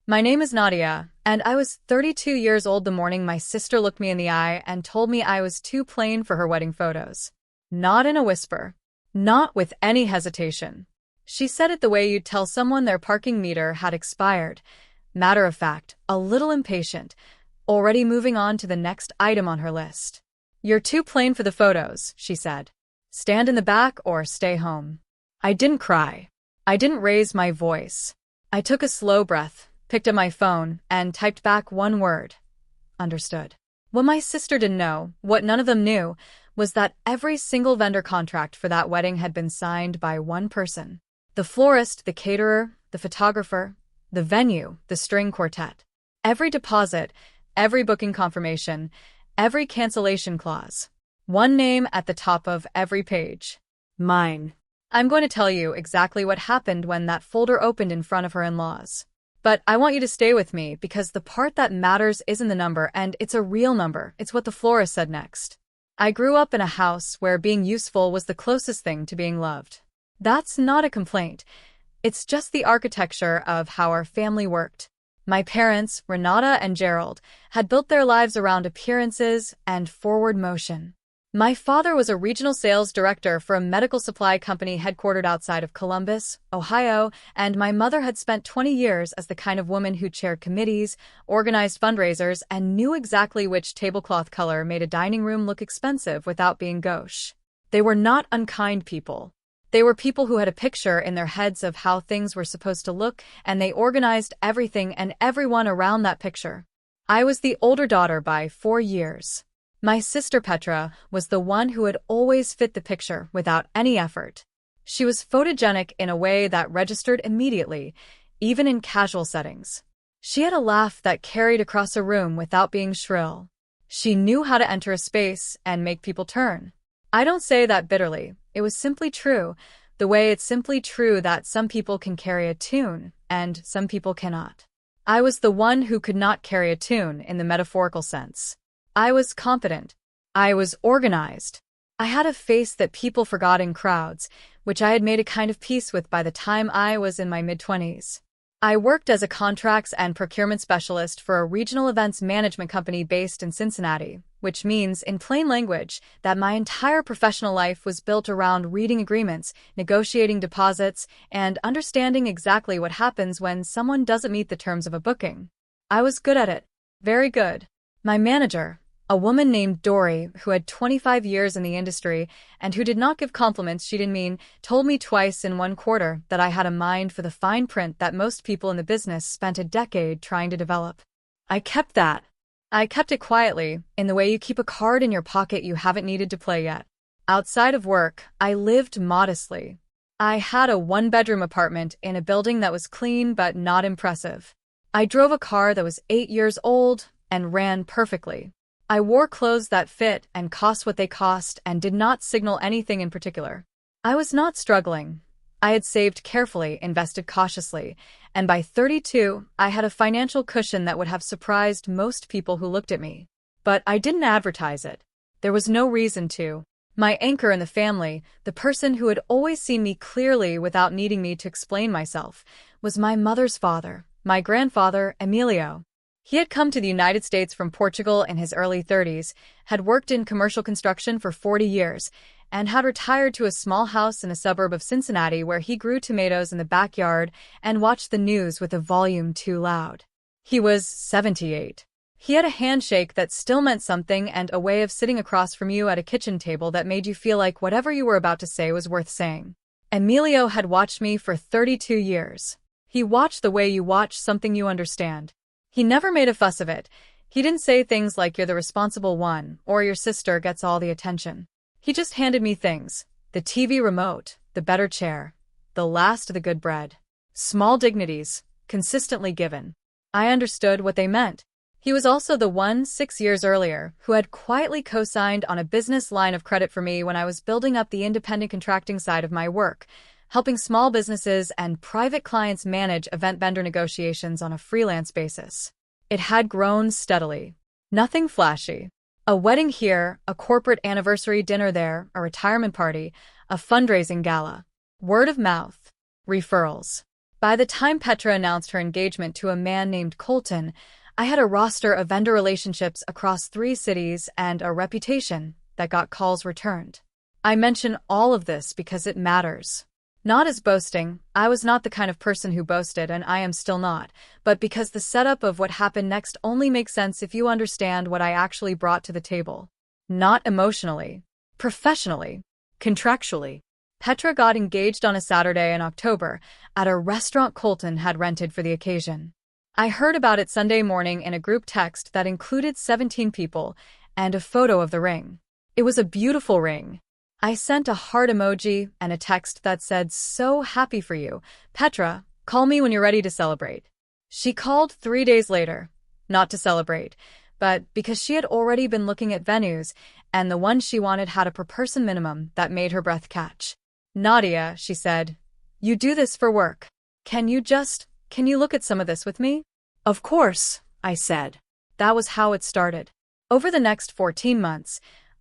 My name is Nadia, and I was 32 years old the morning my sister looked me in the eye and told me I was too plain for her wedding photos. Not in a whisper. Not with any hesitation. She said it the way you'd tell someone their parking meter had expired. Matter of fact, a little impatient, already moving on to the next item on her list. "You're too plain for the photos," she said. "Stand in the back or stay home." I didn't cry. I didn't raise my voice. I took a slow breath, picked up my phone, and typed back one word. Understood. What my sister didn't know, what none of them knew, was that every single vendor contract for that wedding had been signed by one person. The florist, the caterer, the photographer, the venue, the string quartet. Every deposit, every booking confirmation, every cancellation clause. One name at the top of every page. Mine. I'm going to tell you exactly what happened when that folder opened in front of her in-laws. But I want you to stay with me because the part that matters isn't the number, and it's a real number. It's what the florist said next. I grew up in a house where being useful was the closest thing to being loved. That's not a complaint. It's just the architecture of how our family worked. My parents, Renata and Gerald, had built their lives around appearances and forward motion. My father was a regional sales director for a medical supply company headquartered outside of Columbus, Ohio, and my mother had spent 20 years as the kind of woman who chaired committees, organized fundraisers, and knew exactly which tablecloth color made a dining room look expensive without being gauche. They were not unkind people. They were people who had a picture in their heads of how things were supposed to look, and they organized everything and everyone around that picture. I was the older daughter by 4 years. My sister Petra was the one who had always fit the picture without any effort. She was photogenic in a way that registered immediately, even in casual settings. She had a laugh that carried across a room without being shrill. She knew how to enter a space and make people turn. I don't say that bitterly. It was simply true, the way it's simply true that some people can carry a tune and some people cannot. I was the one who could not carry a tune in the metaphorical sense. I was competent. I was organized. I had a face that people forgot in crowds, which I had made a kind of peace with by the time I was in my mid-20s. I worked as a contracts and procurement specialist for a regional events management company based in Cincinnati, which means, in plain language, that my entire professional life was built around reading agreements, negotiating deposits, and understanding exactly what happens when someone doesn't meet the terms of a booking. I was good at it. Very good. My manager, a woman named Dory, who had 25 years in the industry and who did not give compliments she didn't mean, told me twice in one quarter that I had a mind for the fine print that most people in the business spent a decade trying to develop. I kept that. I kept it quietly, in the way you keep a card in your pocket you haven't needed to play yet. Outside of work, I lived modestly. I had a one-bedroom apartment in a building that was clean but not impressive. I drove a car that was 8 years old and ran perfectly. I wore clothes that fit and cost what they cost and did not signal anything in particular. I was not struggling. I had saved carefully, invested cautiously, and by 32, I had a financial cushion that would have surprised most people who looked at me. But I didn't advertise it. There was no reason to. My anchor in the family, the person who had always seen me clearly without needing me to explain myself, was my mother's father, my grandfather, Emilio. He had come to the United States from Portugal in his early 30s, had worked in commercial construction for 40 years, and had retired to a small house in a suburb of Cincinnati where he grew tomatoes in the backyard and watched the news with the volume too loud. He was 78. He had a handshake that still meant something and a way of sitting across from you at a kitchen table that made you feel like whatever you were about to say was worth saying. Emilio had watched me for 32 years. He watched the way you watch something you understand. He never made a fuss of it. He didn't say things like you're the responsible one or your sister gets all the attention. He just handed me things. The TV remote, the better chair, the last of the good bread. Small dignities, consistently given. I understood what they meant. He was also the one 6 years earlier who had quietly co-signed on a business line of credit for me when I was building up the independent contracting side of my work, helping small businesses and private clients manage event vendor negotiations on a freelance basis. It had grown steadily. Nothing flashy. A wedding here, a corporate anniversary dinner there, a retirement party, a fundraising gala. Word of mouth. Referrals. By the time Petra announced her engagement to a man named Colton, I had a roster of vendor relationships across 3 cities and a reputation that got calls returned. I mention all of this because it matters. Not as boasting, I was not the kind of person who boasted, and I am still not, but because the setup of what happened next only makes sense if you understand what I actually brought to the table. Not emotionally, professionally, contractually. Petra got engaged on a Saturday in October at a restaurant Colton had rented for the occasion. I heard about it Sunday morning in a group text that included 17 people and a photo of the ring. It was a beautiful ring. I sent a heart emoji and a text that said, "So happy for you. Petra, call me when you're ready to celebrate." She called 3 days later, not to celebrate, but because she had already been looking at venues, and the one she wanted had a per-person minimum that made her breath catch. "Nadia," she said, "you do this for work. Can you look at some of this with me?" "Of course," I said. That was how it started. Over the next 14 months,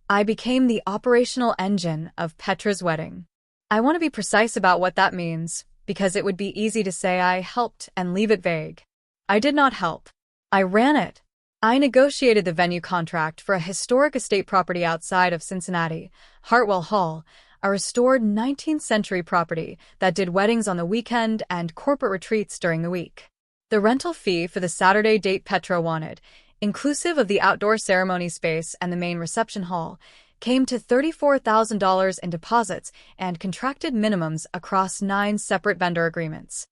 I became the operational engine of Petra's wedding. I want to be precise about what that means, because it would be easy to say I helped and leave it vague. I did not help. I ran it. I negotiated the venue contract for a historic estate property outside of Cincinnati, Hartwell Hall, a restored 19th century property that did weddings on the weekend and corporate retreats during the week. The rental fee for the Saturday date Petra wanted, inclusive of the outdoor ceremony space and the main reception hall, came to $34,000 in deposits and contracted minimums across 9 separate vendor agreements.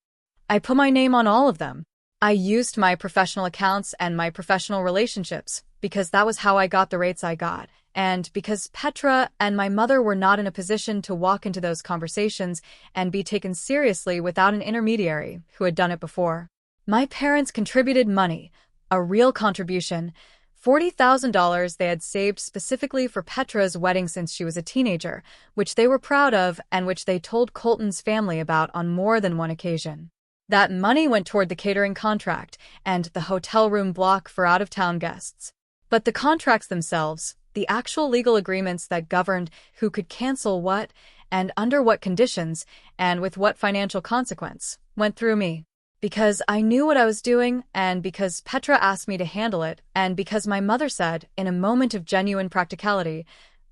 I put my name on all of them. I used my professional accounts and my professional relationships because that was how I got the rates I got, and because Petra and my mother were not in a position to walk into those conversations and be taken seriously without an intermediary who had done it before. My parents contributed money, a real contribution, $40,000 they had saved specifically for Petra's wedding since she was a teenager, which they were proud of and which they told Colton's family about on more than one occasion. That money went toward the catering contract and the hotel room block for out-of-town guests. But the contracts themselves, the actual legal agreements that governed who could cancel what and under what conditions and with what financial consequence, went through me. Because I knew what I was doing, and because Petra asked me to handle it, and because my mother said, in a moment of genuine practicality,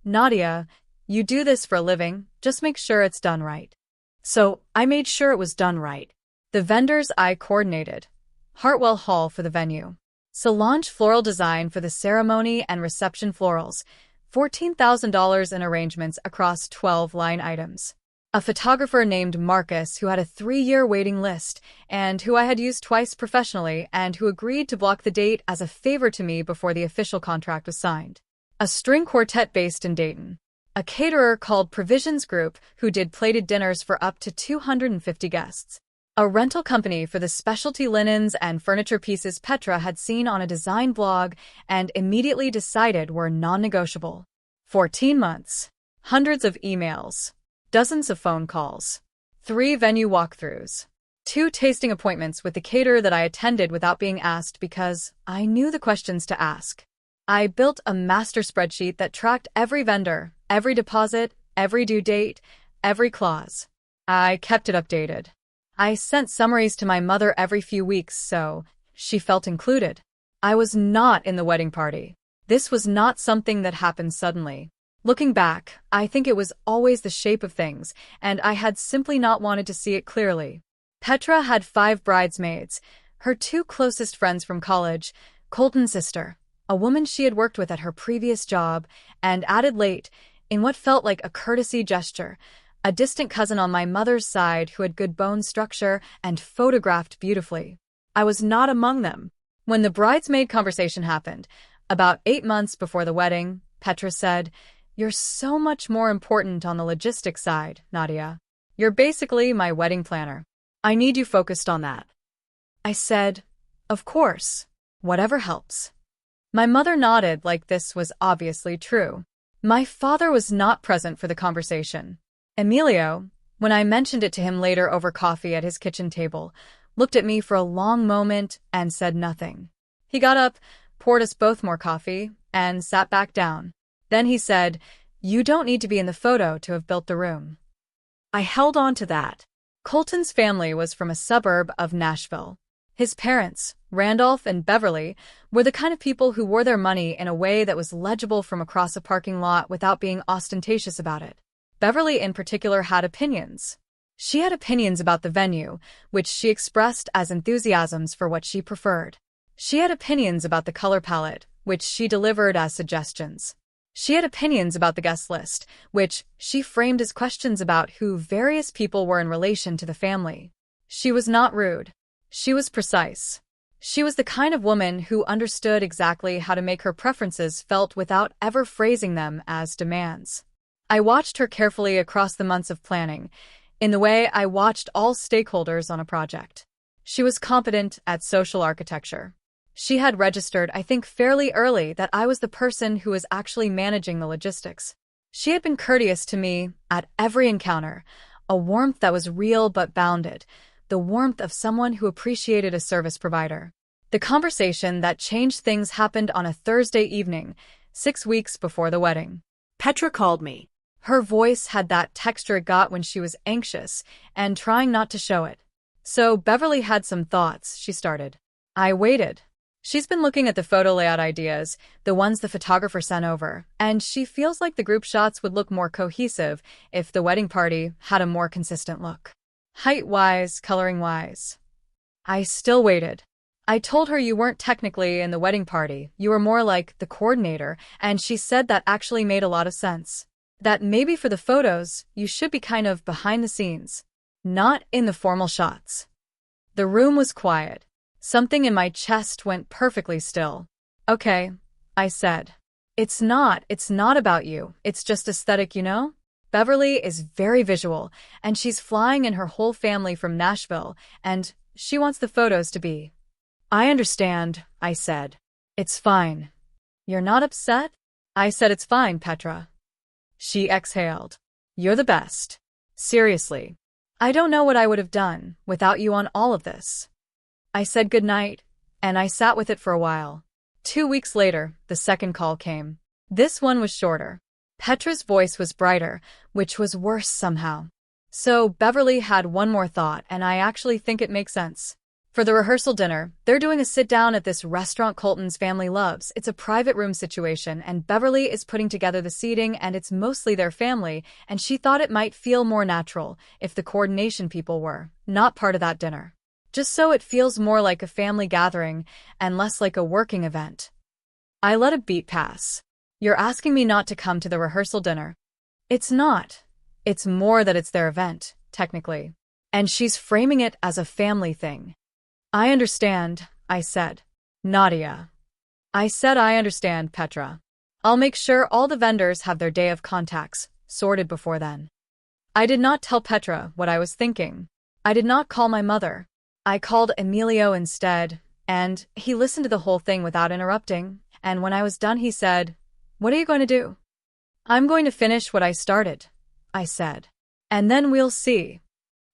"Nadia, you do this for a living, just make sure it's done right." So I made sure it was done right. The vendors I coordinated: Hartwell Hall for the venue, Solange Floral Design for the ceremony and reception florals, $14,000 in arrangements across 12 line items. A photographer named Marcus who had a 3-year waiting list and who I had used twice professionally and who agreed to block the date as a favor to me before the official contract was signed. A string quartet based in Dayton. A caterer called Provisions Group who did plated dinners for up to 250 guests. A rental company for the specialty linens and furniture pieces Petra had seen on a design blog and immediately decided were non-negotiable. 14 months. Hundreds of emails. Dozens of phone calls. 3 venue walkthroughs. 2 tasting appointments with the caterer that I attended without being asked because I knew the questions to ask. I built a master spreadsheet that tracked every vendor, every deposit, every due date, every clause. I kept it updated. I sent summaries to my mother every few weeks so she felt included. I was not in the wedding party. This was not something that happened suddenly. Looking back, I think it was always the shape of things, and I had simply not wanted to see it clearly. Petra had 5 bridesmaids, her 2 closest friends from college, Colton's sister, a woman she had worked with at her previous job, and added late, in what felt like a courtesy gesture, a distant cousin on my mother's side who had good bone structure and photographed beautifully. I was not among them. When the bridesmaid conversation happened, about 8 months before the wedding, Petra said, "You're so much more important on the logistics side, Nadia. You're basically my wedding planner. I need you focused on that." I said, "Of course. Whatever helps." My mother nodded like this was obviously true. My father was not present for the conversation. Emilio, when I mentioned it to him later over coffee at his kitchen table, looked at me for a long moment and said nothing. He got up, poured us both more coffee, and sat back down. Then he said, "You don't need to be in the photo to have built the room." I held on to that. Colton's family was from a suburb of Nashville. His parents, Randolph and Beverly, were the kind of people who wore their money in a way that was legible from across a parking lot without being ostentatious about it. Beverly in particular had opinions. She had opinions about the venue, which she expressed as enthusiasms for what she preferred. She had opinions about the color palette, which she delivered as suggestions. She had opinions about the guest list, which she framed as questions about who various people were in relation to the family. She was not rude. She was precise. She was the kind of woman who understood exactly how to make her preferences felt without ever phrasing them as demands. I watched her carefully across the months of planning, in the way I watched all stakeholders on a project. She was competent at social architecture. She had registered, I think fairly early, that I was the person who was actually managing the logistics. She had been courteous to me at every encounter, a warmth that was real but bounded, the warmth of someone who appreciated a service provider. The conversation that changed things happened on a Thursday evening, 6 weeks before the wedding. Petra called me. Her voice had that texture it got when she was anxious and trying not to show it. So Beverly had some thoughts, she started. I waited. She's been looking at the photo layout ideas, the ones the photographer sent over, and she feels like the group shots would look more cohesive if the wedding party had a more consistent look. Height-wise, coloring-wise. I still waited. I told her you weren't technically in the wedding party, you were more like the coordinator, and she said that actually made a lot of sense. That maybe for the photos, you should be kind of behind the scenes, not in the formal shots. The room was quiet. Something in my chest went perfectly still. Okay, I said. It's not about you, it's just aesthetic, you know? Beverly is very visual, and she's flying in her whole family from Nashville, and she wants the photos to be. I understand, I said. It's fine. You're not upset? I said it's fine, Petra. She exhaled. You're the best. Seriously. I don't know what I would have done without you on all of this. I said goodnight, and I sat with it for a while. 2 weeks later, the second call came. This one was shorter. Petra's voice was brighter, which was worse somehow. So Beverly had one more thought, and I actually think it makes sense. For the rehearsal dinner, they're doing a sit-down at this restaurant Colton's family loves. It's a private room situation, and Beverly is putting together the seating, and it's mostly their family, and she thought it might feel more natural if the coordination people were not part of that dinner. Just so it feels more like a family gathering and less like a working event. I let a beat pass. You're asking me not to come to the rehearsal dinner. It's not. It's more that it's their event, technically. And she's framing it as a family thing. I understand, I said. Nadia. I said I understand, Petra. I'll make sure all the vendors have their day of contacts sorted before then. I did not tell Petra what I was thinking. I did not call my mother. I called Emilio instead, and he listened to the whole thing without interrupting, and when I was done he said, "What are you going to do?" "I'm going to finish what I started," I said. "And then we'll see."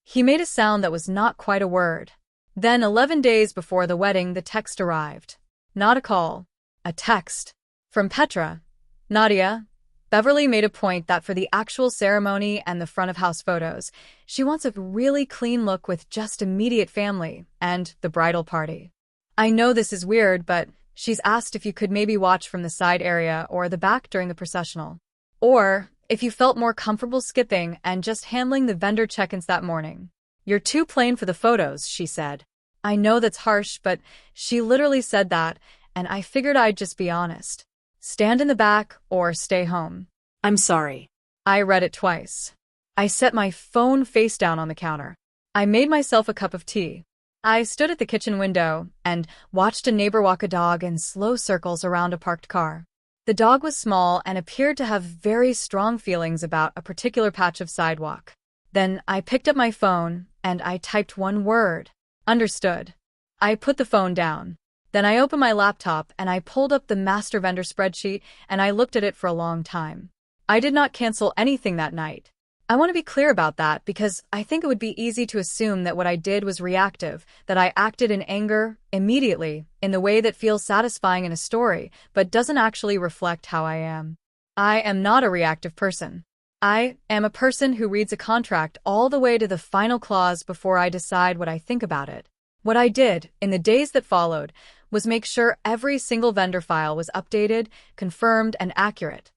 He made a sound that was not quite a word. Then 11 days before the wedding the text arrived. Not a call. A text. From Petra. Nadia. Beverly made a point that for the actual ceremony and the front-of-house photos, she wants a really clean look with just immediate family and the bridal party. I know this is weird, but she's asked if you could maybe watch from the side area or the back during the processional. Or if you felt more comfortable skipping and just handling the vendor check-ins that morning. You're too plain for the photos, she said. I know that's harsh, but she literally said that, and I figured I'd just be honest. Stand in the back or stay home. I'm sorry. I read it twice. I set my phone face down on the counter. I made myself a cup of tea. I stood at the kitchen window and watched a neighbor walk a dog in slow circles around a parked car. The dog was small and appeared to have very strong feelings about a particular patch of sidewalk. Then I picked up my phone and I typed one word. Understood. I put the phone down. Then I opened my laptop and I pulled up the master vendor spreadsheet and I looked at it for a long time. I did not cancel anything that night. I want to be clear about that because I think it would be easy to assume that what I did was reactive, that I acted in anger, immediately, in the way that feels satisfying in a story, but doesn't actually reflect how I am. I am not a reactive person. I am a person who reads a contract all the way to the final clause before I decide what I think about it. What I did, in the days that followed, was make sure every single vendor file was updated, confirmed, and accurate.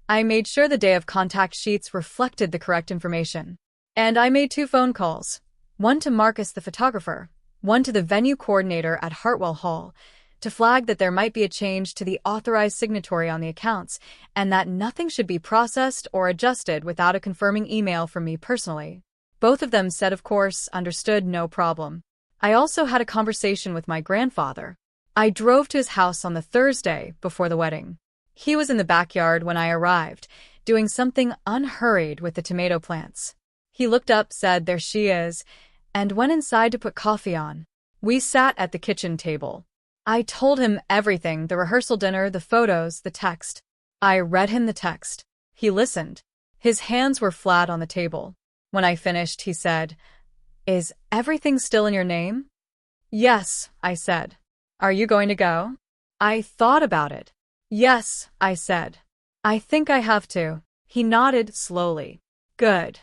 I made sure the day of contact sheets reflected the correct information. And I made 2 phone calls. One to Marcus the photographer, one to the venue coordinator at Hartwell Hall, to flag that there might be a change to the authorized signatory on the accounts, and that nothing should be processed or adjusted without a confirming email from me personally. Both of them said, of course, understood, no problem. I also had a conversation with my grandfather. I drove to his house on the Thursday before the wedding. He was in the backyard when I arrived, doing something unhurried with the tomato plants. He looked up, said, "There she is," and went inside to put coffee on. We sat at the kitchen table. I told him everything, the rehearsal dinner, the photos, the text. I read him the text. He listened. His hands were flat on the table. When I finished, he said, "Is everything still in your name?" "Yes," I said. "Are you going to go?" I thought about it. "Yes," I said. "I think I have to." He nodded slowly. "Good."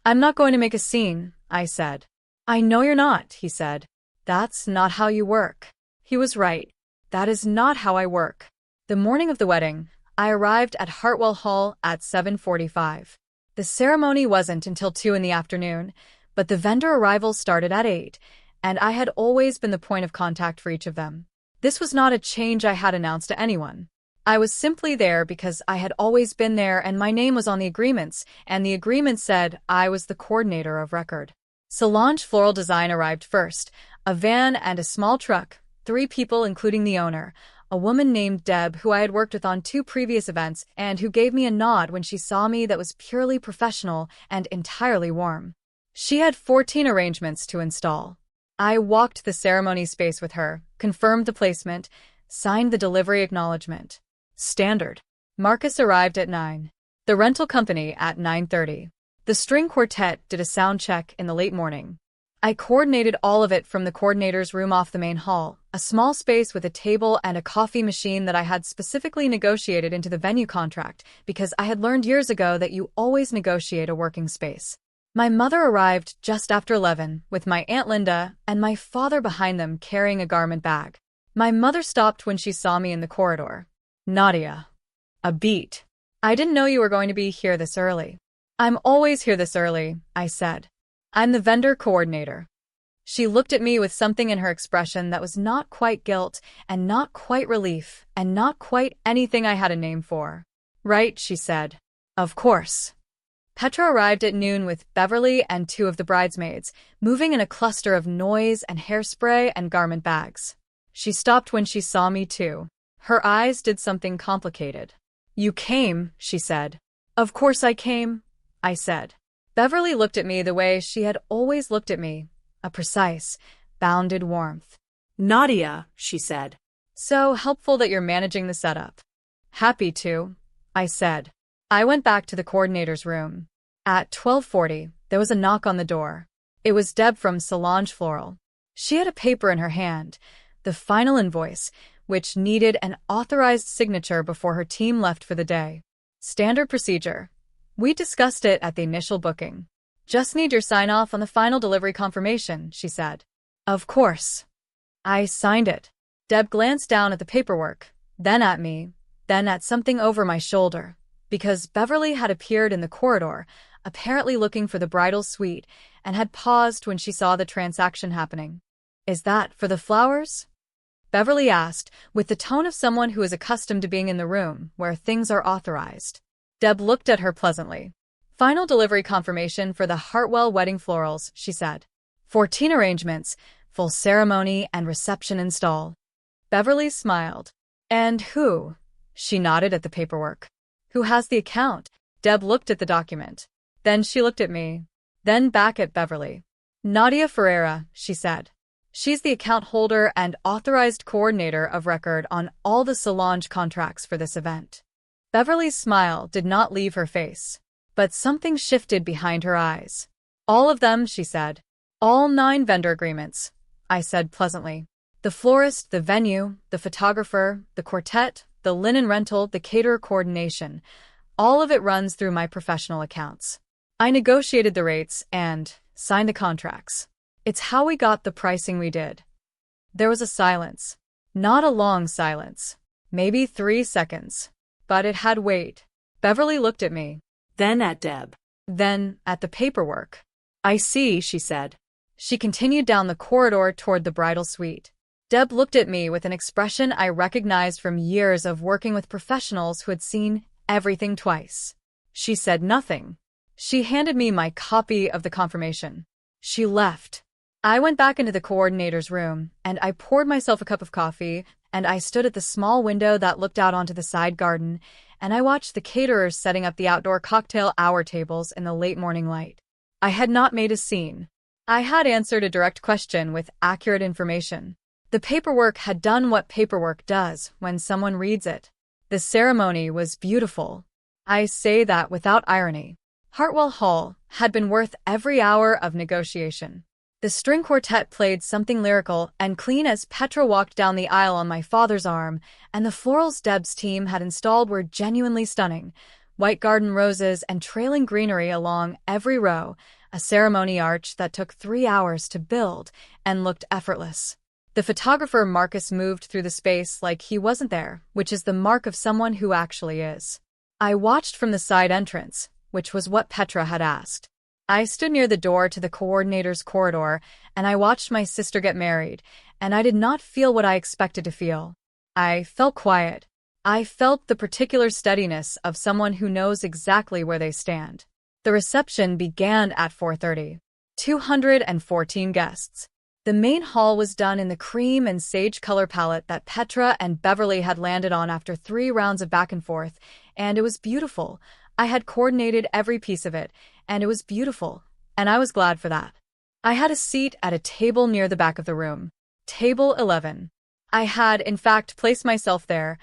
"I'm not going to make a scene," I said. "I know you're not," he said. "That's not how you work." He was right. That is not how I work. The morning of the wedding, I arrived at Hartwell Hall at 7:45. The ceremony wasn't until 2 in the afternoon, but the vendor arrivals started at 8, and I had always been the point of contact for each of them. This was not a change I had announced to anyone. I was simply there because I had always been there and my name was on the agreements, and the agreement said I was the coordinator of record. Solange Floral Design arrived first, a van and a small truck, 3 people including the owner, a woman named Deb who I had worked with on 2 previous events and who gave me a nod when she saw me that was purely professional and entirely warm. She had 14 arrangements to install. I walked the ceremony space with her, confirmed the placement, signed the delivery acknowledgement. Standard. Marcus arrived at 9. The rental company at 9:30. The string quartet did a sound check in the late morning. I coordinated all of it from the coordinator's room off the main hall, a small space with a table and a coffee machine that I had specifically negotiated into the venue contract because I had learned years ago that you always negotiate a working space. My mother arrived just after 11 with my Aunt Linda and my father behind them carrying a garment bag. My mother stopped when she saw me in the corridor. "Nadia." A beat. "I didn't know you were going to be here this early." "I'm always here this early," I said. "I'm the vendor coordinator." She looked at me with something in her expression that was not quite guilt and not quite relief and not quite anything I had a name for. "Right," she said. "Of course." Petra arrived at noon with Beverly and 2 of the bridesmaids, moving in a cluster of noise and hairspray and garment bags. She stopped when she saw me too. Her eyes did something complicated. "You came," she said. "Of course I came," I said. Beverly looked at me the way she had always looked at me, a precise, bounded warmth. "Nadia," she said. "So helpful that you're managing the setup." "Happy to," I said. I went back to the coordinator's room. At 12:40, there was a knock on the door. It was Deb from Solange Floral. She had a paper in her hand, the final invoice, which needed an authorized signature before her team left for the day. "Standard procedure. We discussed it at the initial booking. Just need your sign-off on the final delivery confirmation," she said. "Of course." I signed it. Deb glanced down at the paperwork, then at me, then at something over my shoulder, because Beverly had appeared in the corridor, apparently looking for the bridal suite, and had paused when she saw the transaction happening. "Is that for the flowers?" Beverly asked, with the tone of someone who is accustomed to being in the room where things are authorized. Deb looked at her pleasantly. "Final delivery confirmation for the Hartwell wedding florals," she said. 14 arrangements, full ceremony and reception install. Beverly smiled. "And who?" She nodded at the paperwork. "Who has the account?" Deb looked at the document. Then she looked at me. Then back at Beverly. "Nadia Ferreira," she said. "She's the account holder and authorized coordinator of record on all the Solange contracts for this event." Beverly's smile did not leave her face, but something shifted behind her eyes. "All of them," she said. "All 9 vendor agreements," I said pleasantly. "The florist, the venue, the photographer, the quartet, the linen rental, the caterer coordination. All of it runs through my professional accounts. I negotiated the rates and signed the contracts. It's how we got the pricing we did. There was a silence. Not a long silence. Maybe 3 seconds. But it had weight. Beverly looked at me. Then at Deb. Then at the paperwork. I see, she said. She continued down the corridor toward the bridal suite. Deb looked at me with an expression I recognized from years of working with professionals who had seen everything twice. She said nothing. She handed me my copy of the confirmation. She left. I went back into the coordinator's room, and I poured myself a cup of coffee, and I stood at the small window that looked out onto the side garden, and I watched the caterers setting up the outdoor cocktail hour tables in the late morning light. I had not made a scene. I had answered a direct question with accurate information. The paperwork had done what paperwork does when someone reads it. The ceremony was beautiful. I say that without irony. Hartwell Hall had been worth every hour of negotiation. The string quartet played something lyrical and clean as Petra walked down the aisle on my father's arm, and the florals Deb's team had installed were genuinely stunning. White garden roses and trailing greenery along every row, a ceremony arch that took 3 hours to build and looked effortless. The photographer Marcus moved through the space like he wasn't there, which is the mark of someone who actually is. I watched from the side entrance, which was what Petra had asked. I stood near the door to the coordinator's corridor, and I watched my sister get married, and I did not feel what I expected to feel. I felt quiet. I felt the particular steadiness of someone who knows exactly where they stand. The reception began at 4:30. 214 guests. The main hall was done in the cream and sage color palette that Petra and Beverly had landed on after 3 rounds of back and forth, and it was beautiful. I had coordinated every piece of it, and it was beautiful, and I was glad for that. I had a seat at a table near the back of the room. Table 11. I had, in fact, placed myself there.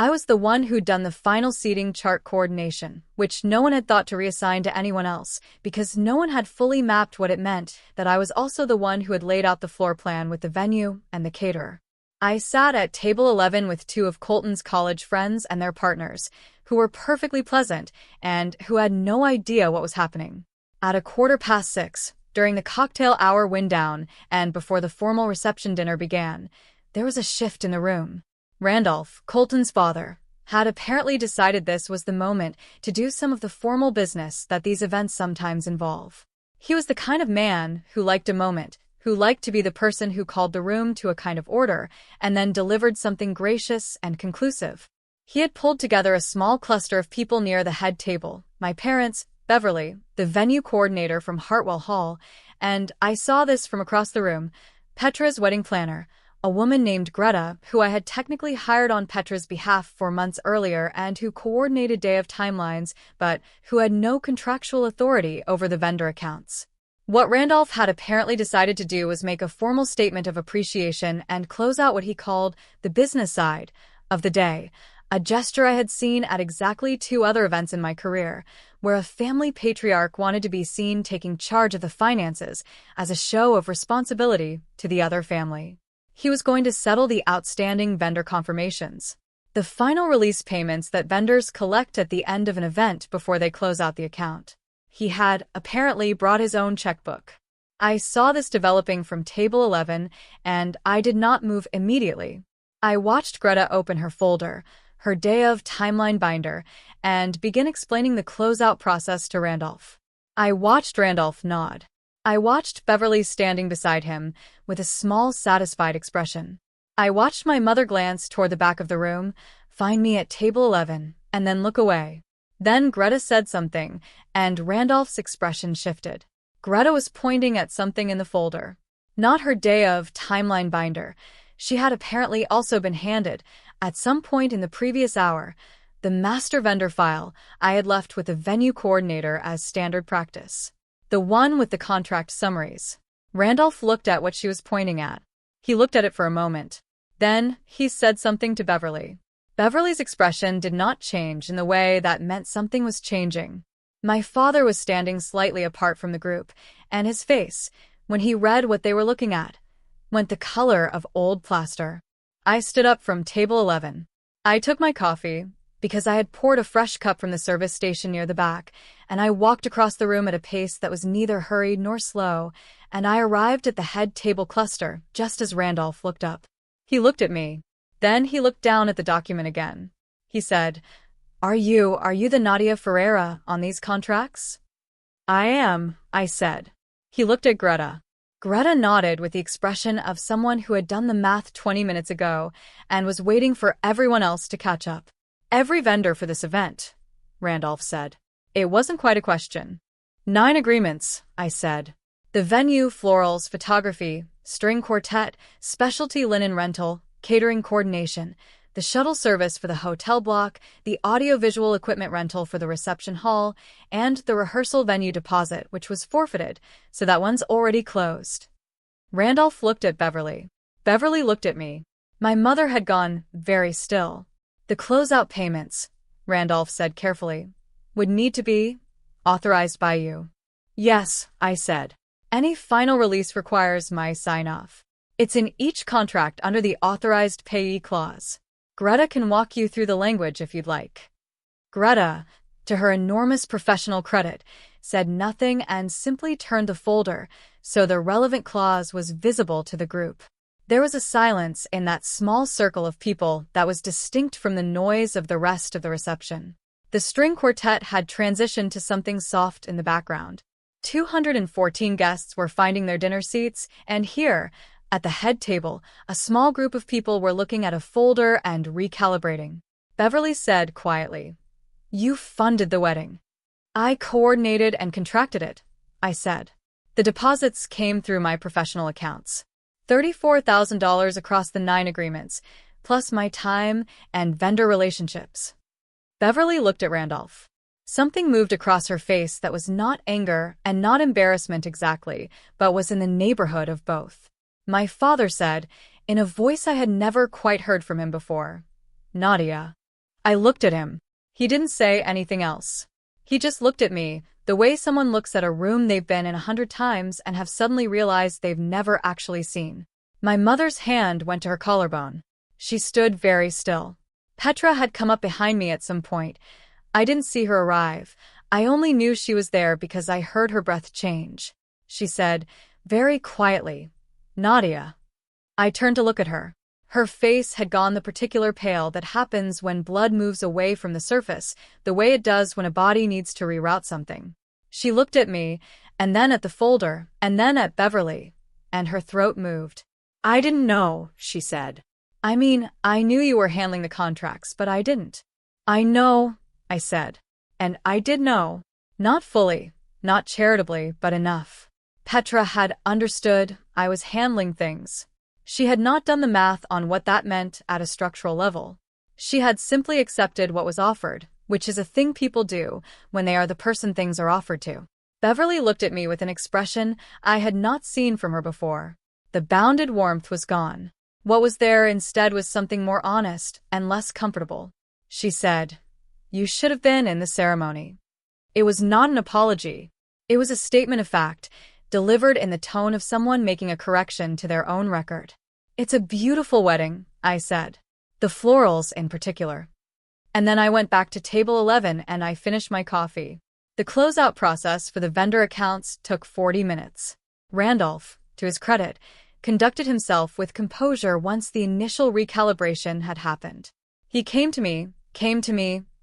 I was the one who'd done the final seating chart coordination, which no one had thought to reassign to anyone else, because no one had fully mapped what it meant that I was also the one who had laid out the floor plan with the venue and the caterer. I sat at table 11 with 2 of Colton's college friends and their partners, who were perfectly pleasant and who had no idea what was happening. At 6:15, during the cocktail hour wind down and before the formal reception dinner began, there was a shift in the room. Randolph, Colton's father, had apparently decided this was the moment to do some of the formal business that these events sometimes involve. He was the kind of man who liked a moment, who liked to be the person who called the room to a kind of order and then delivered something gracious and conclusive. He had pulled together a small cluster of people near the head table, my parents, Beverly, the venue coordinator from Hartwell Hall, and I saw this from across the room, Petra's wedding planner, a woman named Greta, who I had technically hired on Petra's behalf 4 months earlier and who coordinated day of timelines, but who had no contractual authority over the vendor accounts. What Randolph had apparently decided to do was make a formal statement of appreciation and close out what he called the business side of the day, a gesture I had seen at exactly 2 other events in my career, where a family patriarch wanted to be seen taking charge of the finances as a show of responsibility to the other family. He was going to settle the outstanding vendor confirmations, the final release payments that vendors collect at the end of an event before they close out the account. He had, apparently, brought his own checkbook. I saw this developing from table 11, and I did not move immediately. I watched Greta open her folder, her day of timeline binder, and begin explaining the closeout process to Randolph. I watched Randolph nod. I watched Beverly standing beside him with a small, satisfied expression. I watched my mother glance toward the back of the room, find me at table 11, and then look away. Then Greta said something, and Randolph's expression shifted. Greta was pointing at something in the folder. Not her day of timeline binder. She had apparently also been handed, at some point in the previous hour, the master vendor file I had left with the venue coordinator as standard practice. The one with the contract summaries. Randolph looked at what she was pointing at. He looked at it for a moment. Then he said something to Beverly. Beverly's expression did not change in the way that meant something was changing. My father was standing slightly apart from the group, and his face, when he read what they were looking at, went the color of old plaster. I stood up from table 11. I took my coffee, because I had poured a fresh cup from the service station near the back, and I walked across the room at a pace that was neither hurried nor slow, and I arrived at the head table cluster just as Randolph looked up. He looked at me. Then he looked down at the document again. He said, Are you the Nadia Ferreira on these contracts? I am, I said. He looked at Greta. Greta nodded with the expression of someone who had done the math 20 minutes ago and was waiting for everyone else to catch up. Every vendor for this event, Randolph said. It wasn't quite a question. 9 agreements, I said. The venue, florals, photography, string quartet, specialty linen rental, catering coordination, the shuttle service for the hotel block, the audiovisual equipment rental for the reception hall, and the rehearsal venue deposit, which was forfeited, so that one's already closed. Randolph looked at Beverly. Beverly looked at me. My mother had gone very still. The closeout payments, Randolph said carefully, would need to be authorized by you. Yes, I said. Any final release requires my sign-off. It's in each contract under the authorized payee clause. Greta can walk you through the language if you'd like. Greta, to her enormous professional credit, said nothing and simply turned the folder so the relevant clause was visible to the group. There was a silence in that small circle of people that was distinct from the noise of the rest of the reception. The string quartet had transitioned to something soft in the background. 214 guests were finding their dinner seats, and here, at the head table, a small group of people were looking at a folder and recalibrating. Beverly said quietly, You funded the wedding. I coordinated and contracted it, I said. The deposits came through my professional accounts. $34,000 across the 9 agreements, plus my time and vendor relationships. Beverly looked at Randolph. Something moved across her face that was not anger and not embarrassment exactly, but was in the neighborhood of both. My father said, in a voice I had never quite heard from him before, Nadia. I looked at him. He didn't say anything else. He just looked at me, the way someone looks at a room they've been in 100 times and have suddenly realized they've never actually seen. My mother's hand went to her collarbone. She stood very still. Petra had come up behind me at some point. I didn't see her arrive. I only knew she was there because I heard her breath change. She said, very quietly, Nadia. I turned to look at her. Her face had gone the particular pale that happens when blood moves away from the surface, the way it does when a body needs to reroute something. She looked at me, and then at the folder, and then at Beverly, and her throat moved. I didn't know, she said. I mean, I knew you were handling the contracts, but I didn't. I know, I said. And I did know. Not fully, not charitably, but enough. Petra had understood I was handling things. She had not done the math on what that meant at a structural level. She had simply accepted what was offered, which is a thing people do when they are the person things are offered to. Beverly looked at me with an expression I had not seen from her before. The bounded warmth was gone. What was there instead was something more honest and less comfortable. She said, You should have been in the ceremony. It was not an apology. It was a statement of fact, delivered in the tone of someone making a correction to their own record. It's a beautiful wedding, I said. The florals in particular. And then I went back to table 11 and I finished my coffee. The closeout process for the vendor accounts took 40 minutes. Randolph, to his credit, conducted himself with composure once the initial recalibration had happened. He came to me,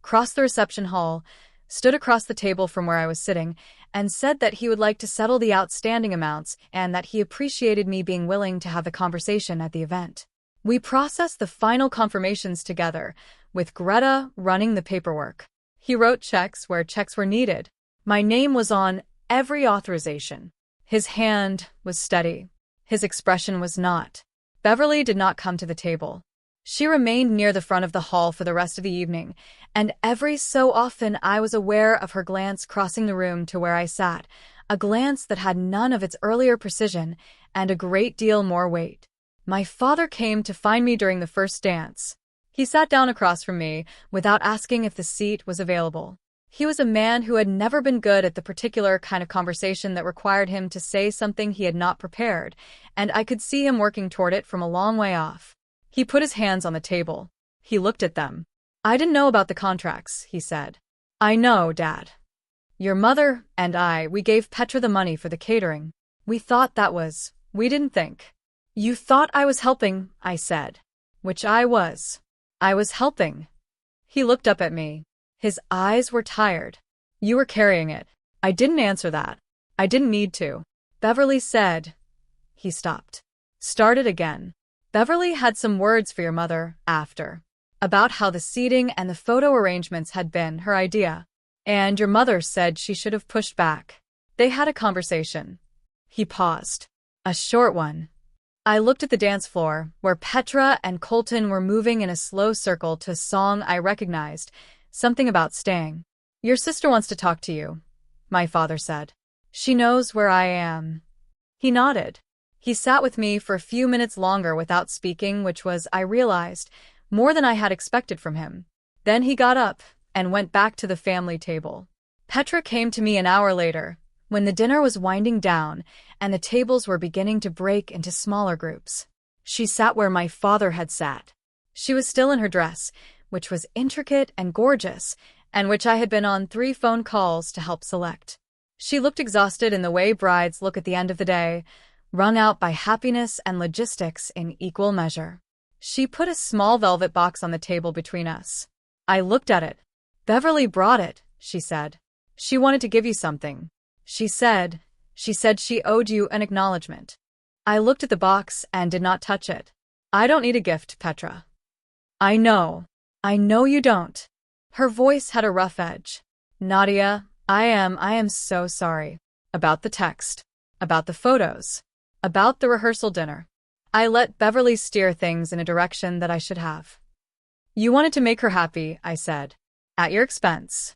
crossed the reception hall, stood across the table from where I was sitting, and said that he would like to settle the outstanding amounts and that he appreciated me being willing to have the conversation at the event. We processed the final confirmations together, with Greta running the paperwork. He wrote checks where checks were needed. My name was on every authorization. His hand was steady. His expression was not. Beverly did not come to the table. She remained near the front of the hall for the rest of the evening, and every so often I was aware of her glance crossing the room to where I sat, a glance that had none of its earlier precision and a great deal more weight. My father came to find me during the first dance. He sat down across from me without asking if the seat was available. He was a man who had never been good at the particular kind of conversation that required him to say something he had not prepared, and I could see him working toward it from a long way off. He put his hands on the table. He looked at them. I didn't know about the contracts, he said. I know, Dad. Your mother and we gave Petra the money for the catering. We didn't think. You thought I was helping, I said. Which I was. I was helping. He looked up at me. His eyes were tired. You were carrying it. I didn't answer that. I didn't need to. Beverly said. He stopped. Started again. Beverly had some words for your mother, after. About how the seating and the photo arrangements had been her idea. And your mother said she should have pushed back. They had a conversation. He paused. A short one. I looked at the dance floor, where Petra and Colton were moving in a slow circle to a song I recognized, something about staying. Your sister wants to talk to you, my father said. She knows where I am. He nodded. He sat with me for a few minutes longer without speaking, which was, I realized, more than I had expected from him. Then he got up and went back to the family table. Petra came to me an hour later, when the dinner was winding down and the tables were beginning to break into smaller groups. She sat where my father had sat. She was still in her dress, which was intricate and gorgeous, and which I had been on 3 phone calls to help select. She looked exhausted in the way brides look at the end of the day, wrung out by happiness and logistics in equal measure. She put a small velvet box on the table between us. I looked at it. Beverly brought it, she said. She wanted to give you something. She said she owed you an acknowledgement. I looked at the box and did not touch it. I don't need a gift, Petra. I know you don't. Her voice had a rough edge. Nadia, I am so sorry. About the text. About the photos. About the rehearsal dinner. I let Beverly steer things in a direction that I should have. You wanted to make her happy, I said. At your expense.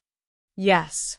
Yes.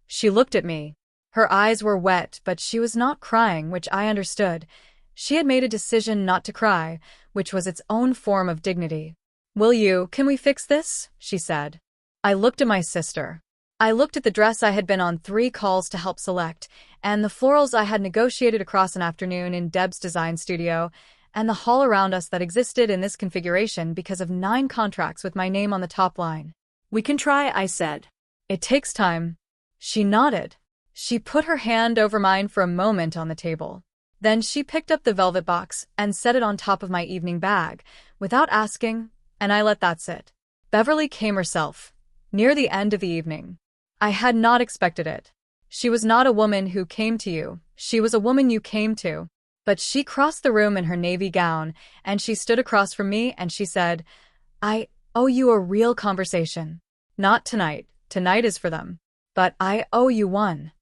She looked at me. Her eyes were wet, but she was not crying, which I understood. She had made a decision not to cry, which was its own form of dignity. Can we fix this? She said. I looked at my sister. I looked at the dress I had been on 3 calls to help select, and the florals I had negotiated across an afternoon in Deb's design studio, and the hall around us that existed in this configuration because of 9 contracts with my name on the top line. We can try, I said. It takes time. She nodded. She put her hand over mine for a moment on the table. Then she picked up the velvet box and set it on top of my evening bag, without asking, and I let that sit. Beverly came herself, near the end of the evening. I had not expected it. She was not a woman who came to you, she was a woman you came to. But she crossed the room in her navy gown, and she stood across from me and she said, I owe you a real conversation. Not tonight. Tonight is for them. But I owe you one.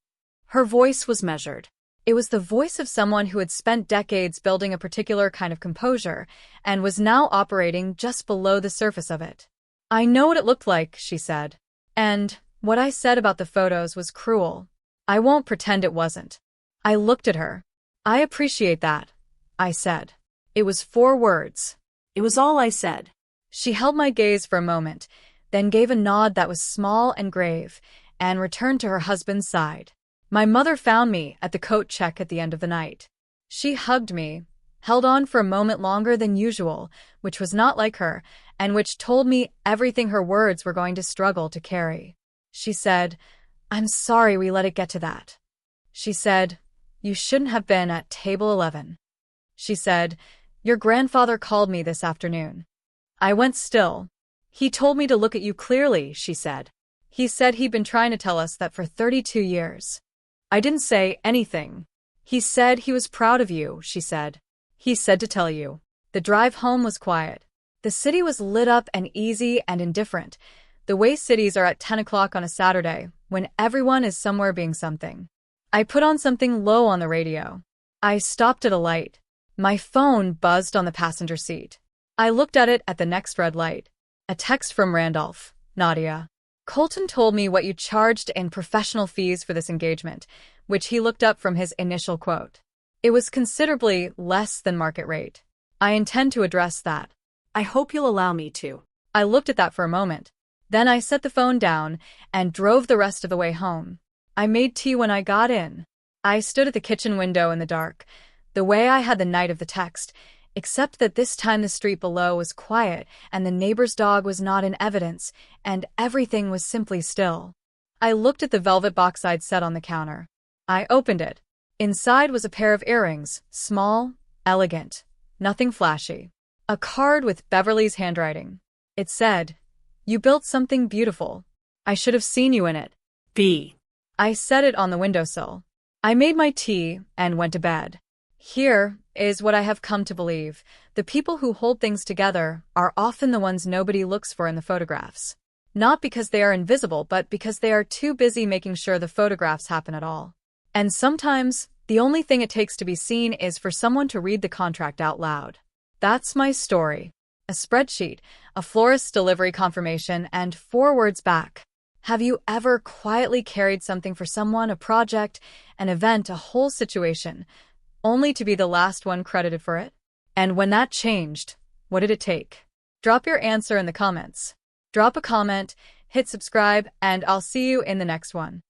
Her voice was measured. It was the voice of someone who had spent decades building a particular kind of composure and was now operating just below the surface of it. I know what it looked like, she said. And what I said about the photos was cruel. I won't pretend it wasn't. I looked at her. I appreciate that, I said. It was 4 words. It was all I said. She held my gaze for a moment, then gave a nod that was small and grave, and returned to her husband's side. My mother found me at the coat check at the end of the night. She hugged me, held on for a moment longer than usual, which was not like her, and which told me everything her words were going to struggle to carry. She said, I'm sorry we let it get to that. She said, you shouldn't have been at table 11. She said, your grandfather called me this afternoon. I went still. He told me to look at you clearly, she said. He said he'd been trying to tell us that for 32 years. I didn't say anything. He said he was proud of you, she said. He said to tell you. The drive home was quiet. The city was lit up and easy and indifferent, the way cities are at 10 o'clock on a Saturday, when everyone is somewhere being something. I put on something low on the radio. I stopped at a light. My phone buzzed on the passenger seat. I looked at it at the next red light. A text from Randolph. Nadia. Colton told me what you charged in professional fees for this engagement, which he looked up from his initial quote. It was considerably less than market rate. I intend to address that. I hope you'll allow me to. I looked at that for a moment. Then I set the phone down and drove the rest of the way home. I made tea when I got in. I stood at the kitchen window in the dark, the way I had the night of the text, Except that this time the street below was quiet and the neighbor's dog was not in evidence, and everything was simply still. I looked at the velvet box I'd set on the counter. I opened it. Inside was a pair of earrings, small, elegant, nothing flashy. A card with Beverly's handwriting. It said, "You built something beautiful. I should have seen you in it." B. I set it on the windowsill. I made my tea and went to bed. Here is what I have come to believe. The people who hold things together are often the ones nobody looks for in the photographs. Not because they are invisible, but because they are too busy making sure the photographs happen at all. And sometimes, the only thing it takes to be seen is for someone to read the contract out loud. That's my story. A spreadsheet, a florist's delivery confirmation, and 4 words back. Have you ever quietly carried something for someone, a project, an event, a whole situation, only to be the last one credited for it? And when that changed, what did it take? Drop your answer in the comments. Drop a comment, hit subscribe, and I'll see you in the next one.